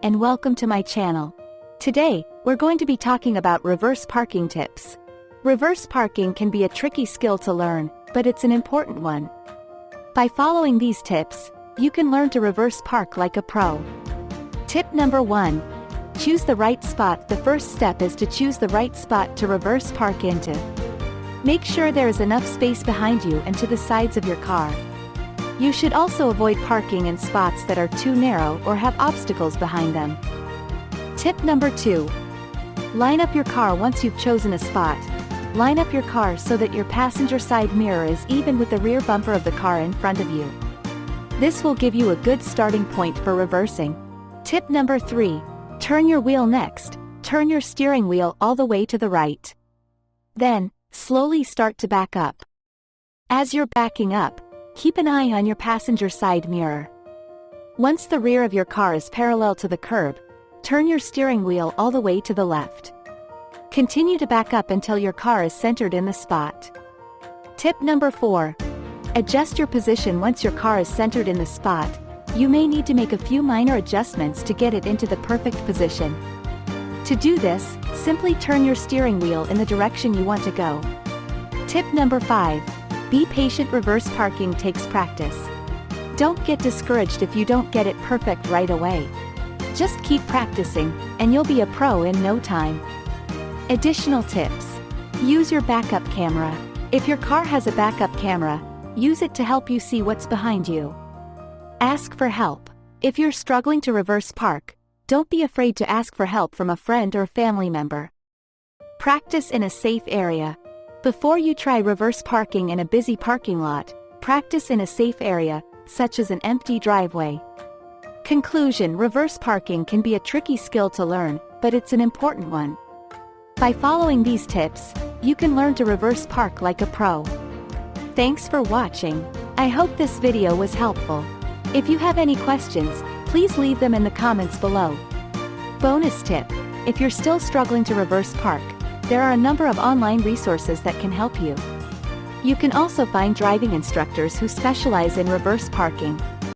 and welcome to my channel. Today, we're going to be talking about reverse parking tips. Reverse parking can be a tricky skill to learn, but it's an important one. By following these tips, you can learn to reverse park like a pro. Tip number 1. Choose the right spot. The first step is to choose the right spot to reverse park into. Make sure there is enough space behind you and to the sides of your car. You should also avoid parking in spots that are too narrow or have obstacles behind them. Tip number 2. Line up your car. Once you've chosen a spot, line up your car so that your passenger side mirror is even with the rear bumper of the car in front of you. This will give you a good starting point for reversing. Tip number 3. Turn your wheel next. Turn your steering wheel all the way to the right. Then, slowly start to back up. As you're backing up, keep an eye on your passenger side mirror. Once the rear of your car is parallel to the curb, turn your steering wheel all the way to the left. Continue to back up until your car is centered in the spot. Tip number 4. Adjust your position. Once your car is centered in the spot, you may need to make a few minor adjustments to get it into the perfect position. To do this, simply turn your steering wheel in the direction you want to go. Tip number 5. Be patient. Reverse parking takes practice. Don't get discouraged if you don't get it perfect right away. Just keep practicing, and you'll be a pro in no time. Additional tips. Use your backup camera. If your car has a backup camera, use it to help you see what's behind you. Ask for help. If you're struggling to reverse park, don't be afraid to ask for help from a friend or family member. Practice in a safe area. Before you try reverse parking in a busy parking lot, practice in a safe area, such as an empty driveway. Conclusion. Reverse parking can be a tricky skill to learn, but it's an important one. By following these tips, you can learn to reverse park like a pro. Thanks for watching. I hope this video was helpful. If you have any questions, please leave them in the comments below. Bonus tip. If you're still struggling to reverse park, there are a number of online resources that can help you. You can also find driving instructors who specialize in reverse parking.